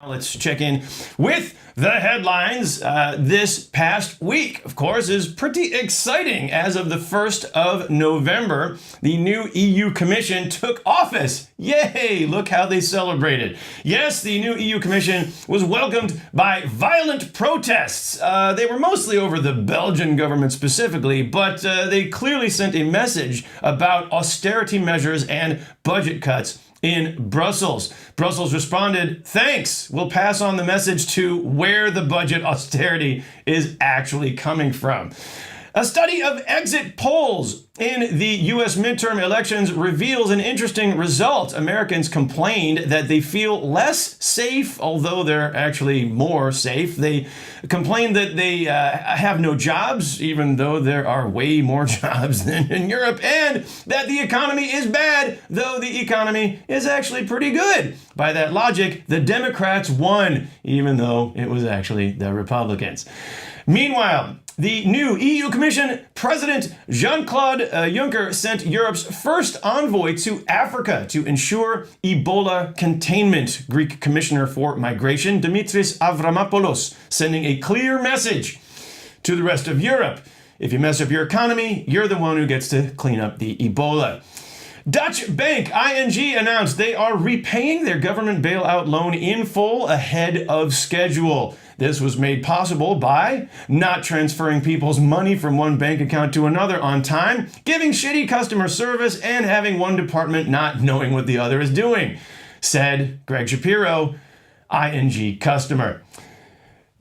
Let's check in with the headlines. This past week, of course, is pretty exciting. As of the 1st of November, the new EU Commission took office. Yay! Look how they celebrated. Yes, the new EU Commission was welcomed by violent protests. They were mostly over the Belgian government specifically, but they clearly sent a message about austerity measures and budget cuts in Brussels. Brussels responded, thanks. We'll pass on the message to where the budget austerity is actually coming from. A study of exit polls in the U.S. midterm elections reveals an interesting result. Americans complained that they feel less safe, although they're actually more safe. They complained that they have no jobs, even though there are way more jobs than in Europe, and that the economy is bad, though the economy is actually pretty good. By that logic, the Democrats won, even though it was actually the Republicans. Meanwhile, the new EU Commission President Jean-Claude Juncker sent Europe's first envoy to Africa to ensure Ebola containment. Greek Commissioner for Migration Dimitris Avramopoulos sending a clear message to the rest of Europe. If you mess up your economy, you're the one who gets to clean up the Ebola. Dutch bank ING announced they are repaying their government bailout loan in full ahead of schedule. This was made possible by not transferring people's money from one bank account to another on time, giving shitty customer service, and having one department not knowing what the other is doing, said Greg Shapiro, ING customer.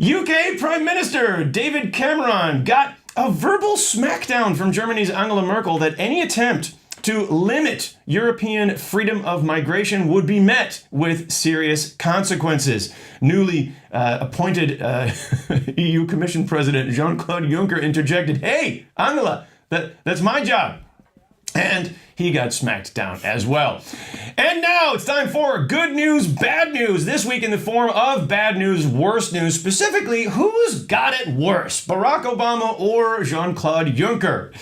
UK Prime Minister David Cameron got a verbal smackdown from Germany's Angela Merkel that any attempt to limit European freedom of migration would be met with serious consequences. Newly appointed EU Commission President Jean-Claude Juncker interjected, hey, Angela, that's my job. And he got smacked down as well. And now it's time for good news, bad news. This week in the form of bad news, worst news. Specifically, who's got it worse, Barack Obama or Jean-Claude Juncker?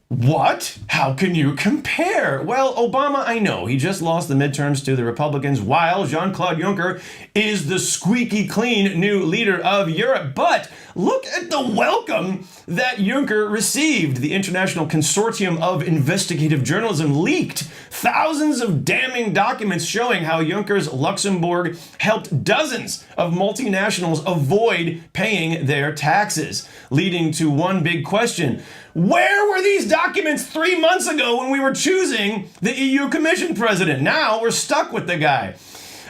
What? How can you compare? Well, Obama, I know, he just lost the midterms to the Republicans, while Jean-Claude Juncker is the squeaky clean new leader of Europe. But look at the welcome that Juncker received. The International Consortium of Investigative Journalism leaked thousands of damning documents showing how Juncker's Luxembourg helped dozens of multinationals avoid paying their taxes, leading to one big question. Where were these documents 3 months ago when we were choosing the EU Commission president? Now we're stuck with the guy.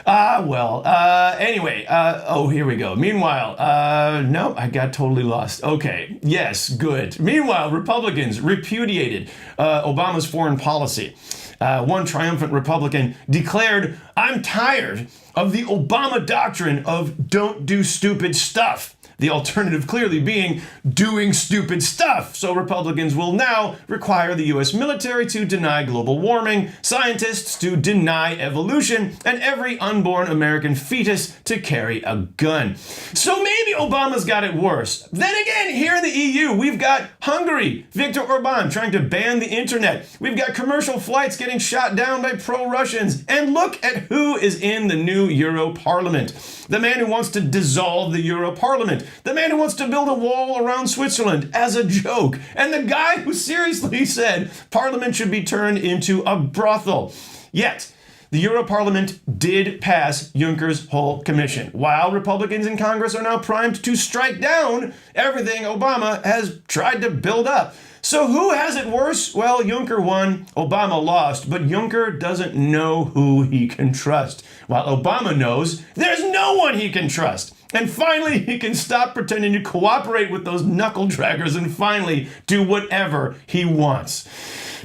Anyway, here we go. Meanwhile, no, I got totally lost. Okay, yes, good. Meanwhile, Republicans repudiated Obama's foreign policy. One triumphant Republican declared, I'm tired of the Obama doctrine of don't do stupid stuff. The alternative clearly being doing stupid stuff. So Republicans will now require the U.S. military to deny global warming, scientists to deny evolution, and every unborn American fetus to carry a gun. So maybe Obama's got it worse. Then again, here in the EU, we've got Hungary, Viktor Orban trying to ban the internet. We've got commercial flights getting shot down by pro-Russians. And look at who is in the new Euro Parliament. The man who wants to dissolve the Euro Parliament. The man who wants to build a wall around Switzerland as a joke. And the guy who seriously said Parliament should be turned into a brothel. Yet, the Euro Parliament did pass Juncker's whole commission, while Republicans in Congress are now primed to strike down everything Obama has tried to build up. So who has it worse? Well, Juncker won, Obama lost, but Juncker doesn't know who he can trust, while Obama knows there's no one he can trust. And finally, he can stop pretending to cooperate with those knuckle draggers and finally do whatever he wants.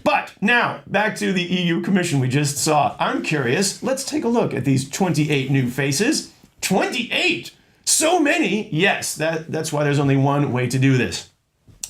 But now, back to the EU Commission we just saw. I'm curious, let's take a look at these 28 new faces. 28? So many? Yes, that's why there's only one way to do this.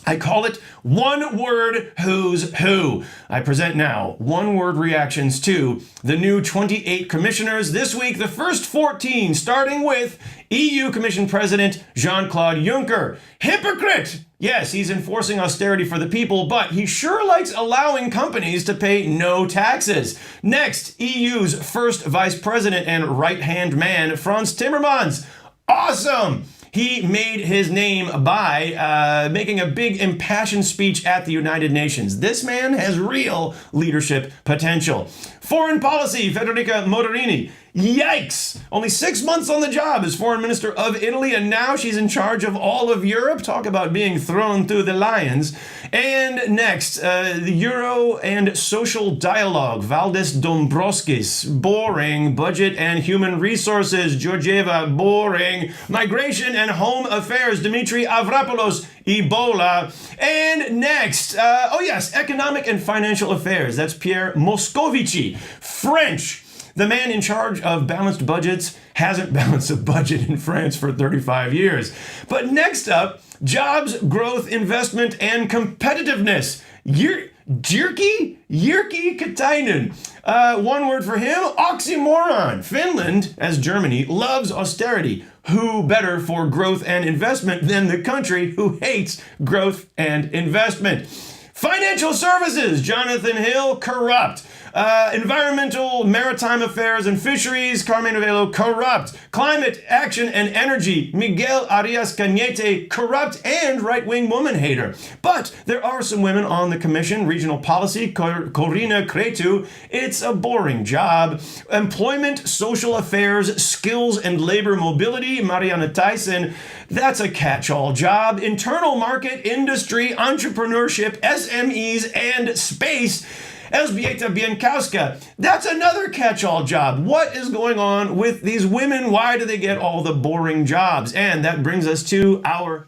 I call it one word who's who. I present now one word reactions to the new 28 commissioners. This week, the first 14, starting with EU Commission President Jean-Claude Juncker. Hypocrite! Yes, he's enforcing austerity for the people, but he sure likes allowing companies to pay no taxes. Next, EU's first vice president and right-hand man, Frans Timmermans. Awesome! He made his name by making a big impassioned speech at the United Nations. This man has real leadership potential. Foreign policy, Federica Mogherini. Yikes! Only 6 months on the job as foreign minister of Italy, and now she's in charge of all of Europe. Talk about being thrown through the lions. And next, the Euro and social dialogue, Valdis Dombrovskis. Boring. Budget and human resources, Georgieva. Boring. Migration and home affairs, Dimitri Avramopoulos. Ebola. And next, economic and financial affairs. That's Pierre Moscovici. French. The man in charge of balanced budgets hasn't balanced a budget in France for 35 years. But next up, jobs, growth, investment, and competitiveness. Jyrki Katainen. One word for him, oxymoron. Finland, as Germany, loves austerity. Who better for growth and investment than the country who hates growth and investment? Financial services, Jonathan Hill, corrupt. Environmental, maritime affairs, and fisheries, Carmen Novello, corrupt. Climate, action, and energy, Miguel Arias Cañete, corrupt and right-wing woman hater. But there are some women on the commission. Regional policy, Corina Cretu, it's a boring job. Employment, social affairs, skills, and labor mobility, Marianne Tyson, that's a catch-all job. Internal market, industry, entrepreneurship, SMEs, and space, Elżbieta Bienkowska. That's another catch-all job. What is going on with these women? Why do they get all the boring jobs? And that brings us to our